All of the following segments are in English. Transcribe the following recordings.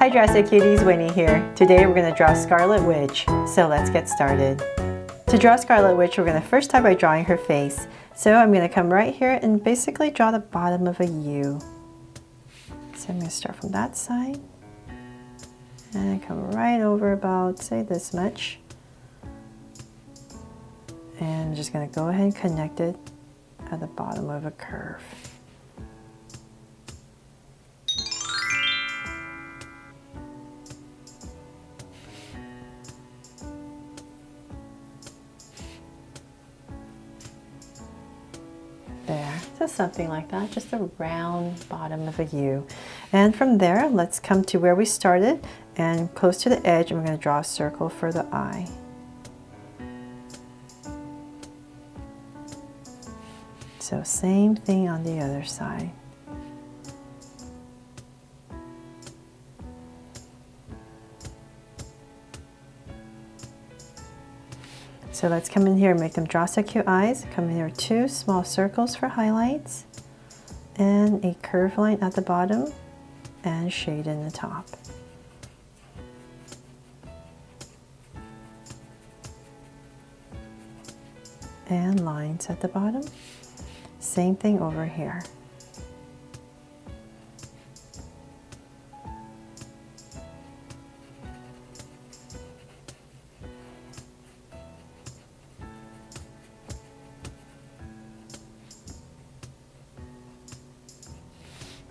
Hi Drastic Cuties, Winnie here. Today we're going to draw Scarlet Witch, so let's get started. To draw Scarlet Witch, we're going to first start by drawing her face. So I'm going to come right here and basically draw the bottom of a U. So I'm going to start from that side and come right over about, say, this much. And I'm just going to go ahead and connect it at the bottom of a curve. There, just something like that, just a round bottom of a U. And from there, let's come to where we started, and close to the edge, I'm going to draw a circle for the eye. So same thing on the other side. So let's come in here and make them draw so cute eyes. Come in here, 2 small circles for highlights and a curved line at the bottom and shade in the top. And lines at the bottom. Same thing over here.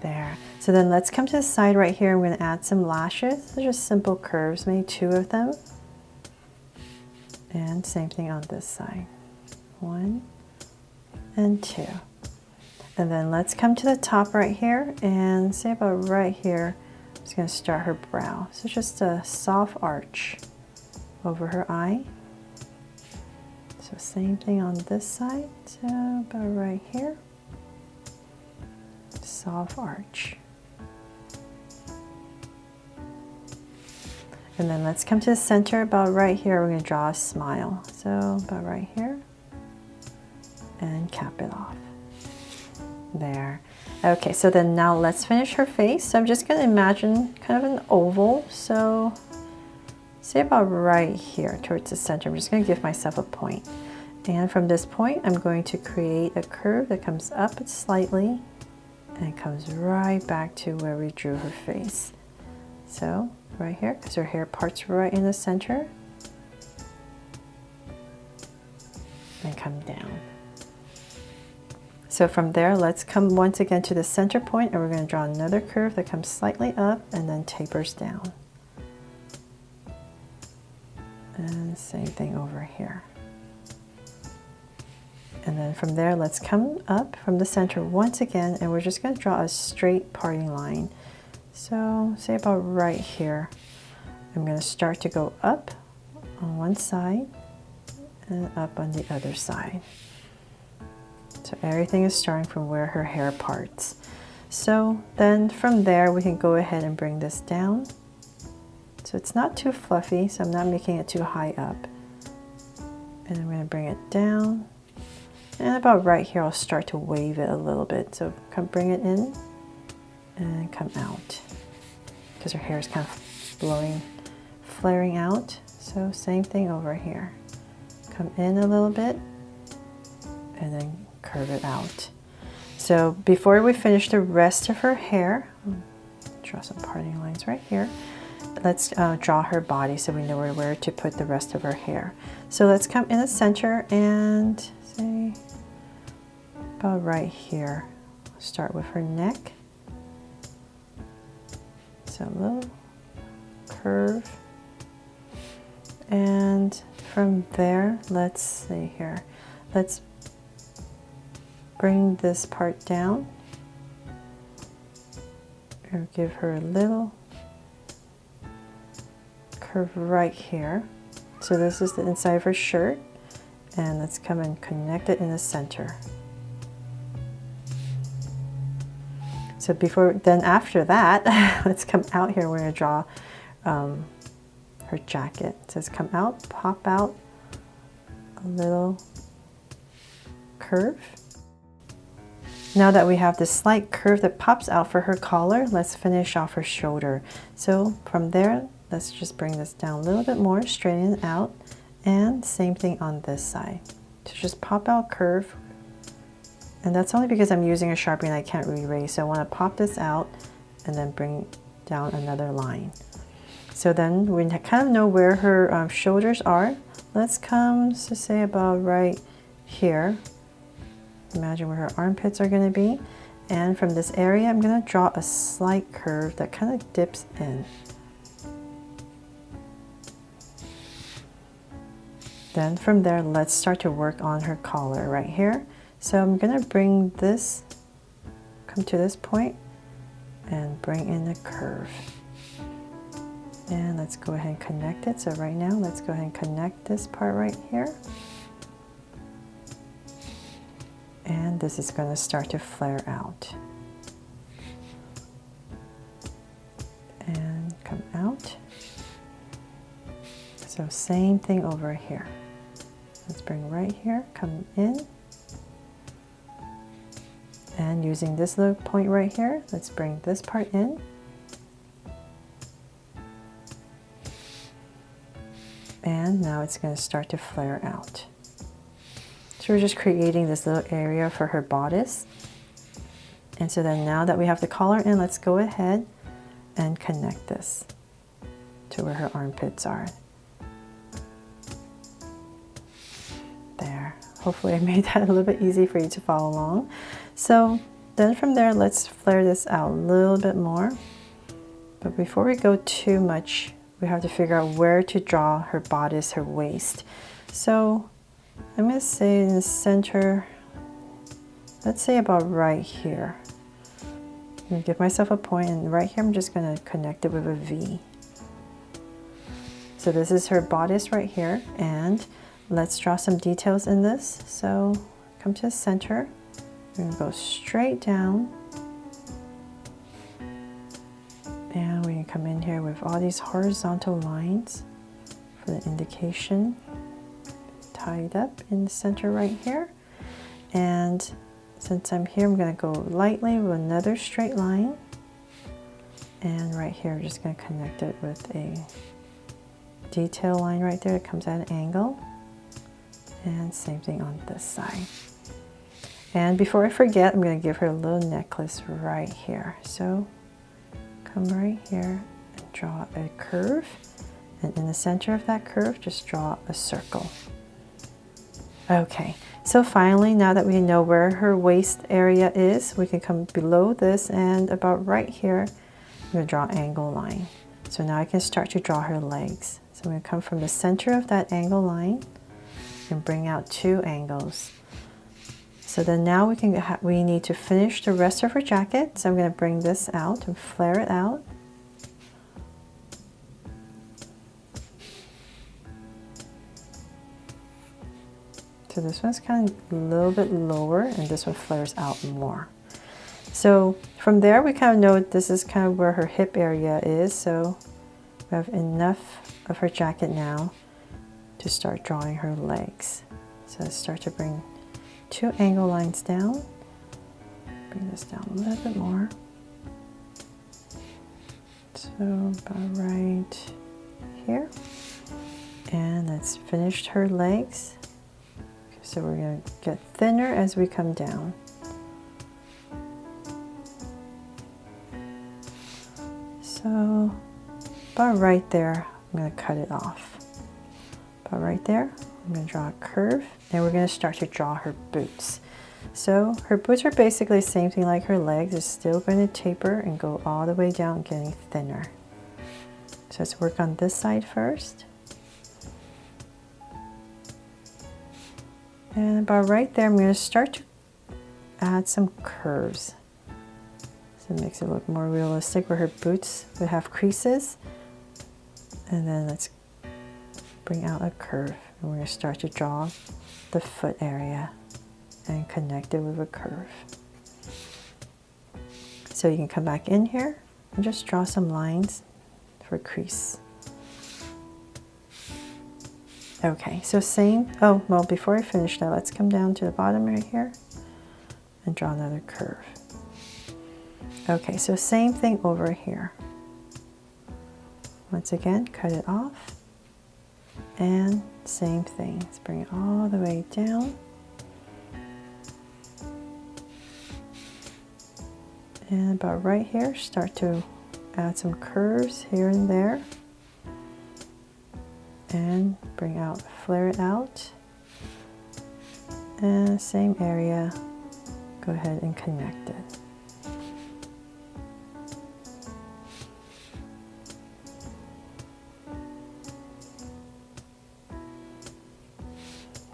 There. So then let's come to the side right here. I'm going to add some lashes. They're just simple curves, maybe 2 of them. And same thing on this side. 1 and 2. And then let's come to the top right here and say about right here, I'm just going to start her brow. So just a soft arch over her eye. So same thing on this side. So about right here. Soft arch. And then let's come to the center about right here. We're going to draw a smile. So about right here. And cap it off. There. Okay, so then now let's finish her face. So I'm just going to imagine kind of an oval. So say about right here towards the center. I'm just going to give myself a point. And from this point, I'm going to create a curve that comes up slightly and comes right back to where we drew her face. So right here, because her hair parts right in the center. And come down. So from there, let's come once again to the center point, and we're going to draw another curve that comes slightly up and then tapers down. And same thing over here. And then from there, let's come up from the center once again, and we're just going to draw a straight parting line. So say about right here, I'm going to start to go up on one side and up on the other side. So everything is starting from where her hair parts. So then from there, we can go ahead and bring this down. So it's not too fluffy, so I'm not making it too high up. And I'm going to bring it down. And about right here, I'll start to wave it a little bit. So come bring it in and come out. Because her hair is kind of blowing, flaring out. So same thing over here. Come in a little bit and then curve it out. So before we finish the rest of her hair, draw some parting lines right here. Let's draw her body so we know where to put the rest of her hair. So let's come in the center and say about right here. Start with her neck. So a little curve. And from there, let's see here. Let's bring this part down. Or give her a little curve right here. So this is the inside of her shirt. And let's come and connect it in the center. So then after that, let's come out here. We're going to draw her jacket. So let's come out, pop out a little curve. Now that we have this slight curve that pops out for her collar, let's finish off her shoulder. So from there, let's just bring this down a little bit more, straighten it out, and same thing on this side. To just pop out curve, and that's only because I'm using a Sharpie and I can't erase. So I want to pop this out and then bring down another line. So then we kind of know where her shoulders are. Let's come to say about right here. Imagine where her armpits are going to be. And from this area, I'm going to draw a slight curve that kind of dips in. Then from there, let's start to work on her collar right here. So I'm going to bring this, come to this point, and bring in a curve. And let's go ahead and connect it. So right now, let's go ahead and connect this part right here. And this is going to start to flare out. And come out. So same thing over here. Let's bring right here, come in. And using this little point right here, let's bring this part in. And now it's going to start to flare out. So we're just creating this little area for her bodice. And so then now that we have the collar in, let's go ahead and connect this to where her armpits are. There. Hopefully I made that a little bit easy for you to follow along. So then from there, let's flare this out a little bit more. But before we go too much, we have to figure out where to draw her bodice, her waist. So I'm going to say in the center, let's say about right here. I'm going to give myself a point, and right here I'm just going to connect it with a V. So this is her bodice right here, and let's draw some details in this. So come to the center, we're going to go straight down, and we can come in here with all these horizontal lines for the indication. Tied up in the center right here. And since I'm here, I'm going to go lightly with another straight line. And right here, I'm just going to connect it with a detail line right there that comes at an angle. And same thing on this side. And before I forget, I'm going to give her a little necklace right here. So come right here and draw a curve. And in the center of that curve, just draw a circle. Okay, so finally, now that we know where her waist area is, we can come below this, and about right here, I'm going to draw an angle line. So now I can start to draw her legs. So I'm going to come from the center of that angle line and bring out two angles. So then now we need to finish the rest of her jacket. So I'm going to bring this out and flare it out. So this one's kind of a little bit lower, and this one flares out more. So from there, we kind of know this is kind of where her hip area is. So we have enough of her jacket now to start drawing her legs. So let's start to bring two angle lines down. Bring this down a little bit more. So about right here. And let's finish her legs. So we're going to get thinner as we come down. So about right there, I'm going to cut it off. About right there, I'm going to draw a curve, and we're going to start to draw her boots. So her boots are basically the same thing like her legs. They're still going to taper and go all the way down, getting thinner. So let's work on this side first. And about right there, I'm going to start to add some curves. So it makes it look more realistic where her boots would have creases. And then let's bring out a curve. And we're going to start to draw the foot area and connect it with a curve. So you can come back in here and just draw some lines for crease. Okay, so same, oh, well, before I finish that, let's come down to the bottom right here. and draw another curve. Okay, so same thing over here. Once again, cut it off, and same thing. Let's bring it all the way down. And about right here, start to add some curves here and there. And bring out, flare it out. And same area, go ahead and connect it.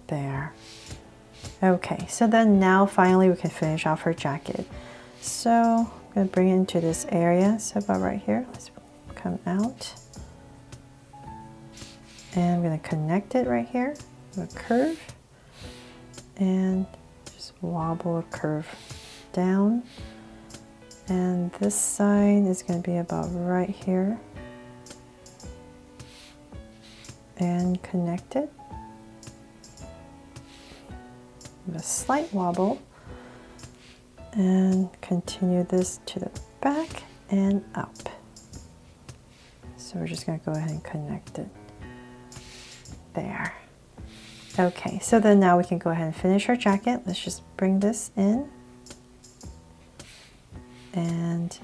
There. Okay, so then now finally we can finish off her jacket. So I'm going to bring it into this area, so about right here. Let's come out. And I'm going to connect it right here with a curve. And just wobble a curve down. And this side is going to be about right here. And connect it. With a slight wobble. And continue this to the back and up. So we're just going to go ahead and connect it there. Okay, so then now we can go ahead and finish our jacket. Let's just bring this in. And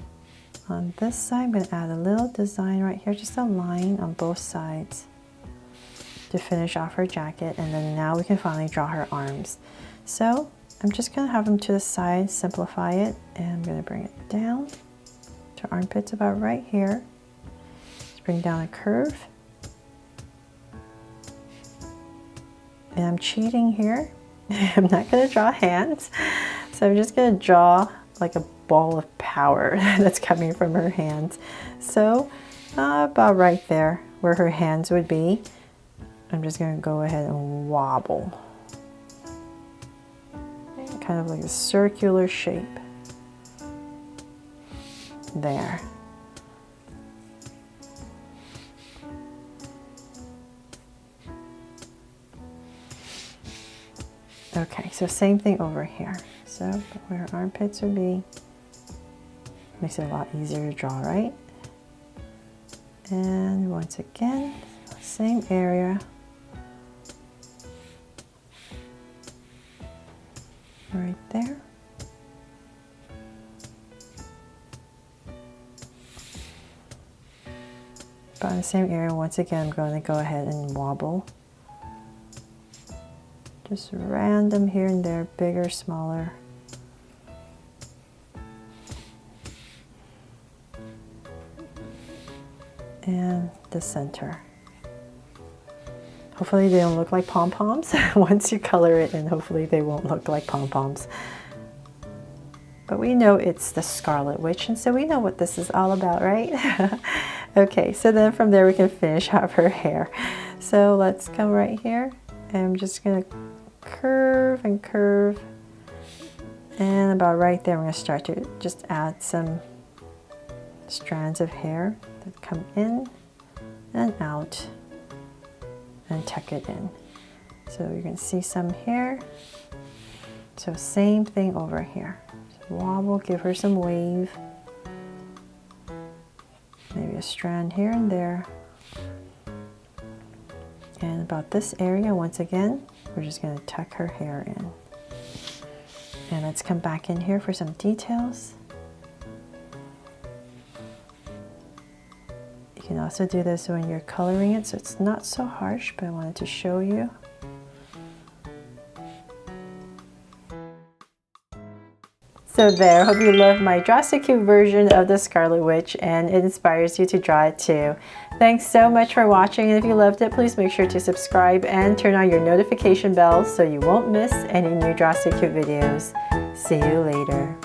on this side, I'm going to add a little design right here, just a line on both sides to finish off her jacket. And then now we can finally draw her arms. So I'm just going to have them to the side, simplify it, and I'm going to bring it down to armpits about right here. Just bring down a curve. And I'm cheating here. I'm not going to draw hands. So I'm just going to draw like a ball of power that's coming from her hands. So about right there where her hands would be, I'm just going to go ahead and wobble. Kind of like a circular shape. There. Okay, so same thing over here. So where her armpits would be, makes it a lot easier to draw, right? And once again, same area. Right there. But in the same area, once again, I'm going to go ahead and wobble. Just random here and there, bigger, smaller. And the center. Hopefully they don't look like pom-poms. Once you color it in, hopefully they won't look like pom-poms. But we know it's the Scarlet Witch, and so we know what this is all about, right? Okay, so then from there we can finish off her hair. So let's come right here, and I'm just gonna curve and curve. And about right there, I'm gonna start to just add some strands of hair that come in and out. And tuck it in. So you're going to see some here. So same thing over here. Just wobble, give her some wave. Maybe a strand here and there. And about this area, once again, we're just going to tuck her hair in. And let's come back in here for some details. You can also do this when you're coloring it, so it's not so harsh, but I wanted to show you. So there, hope you love my Draw So Cute version of the Scarlet Witch and it inspires you to draw it too. Thanks so much for watching, and if you loved it, please make sure to subscribe and turn on your notification bell so you won't miss any new Draw So Cute videos. See you later.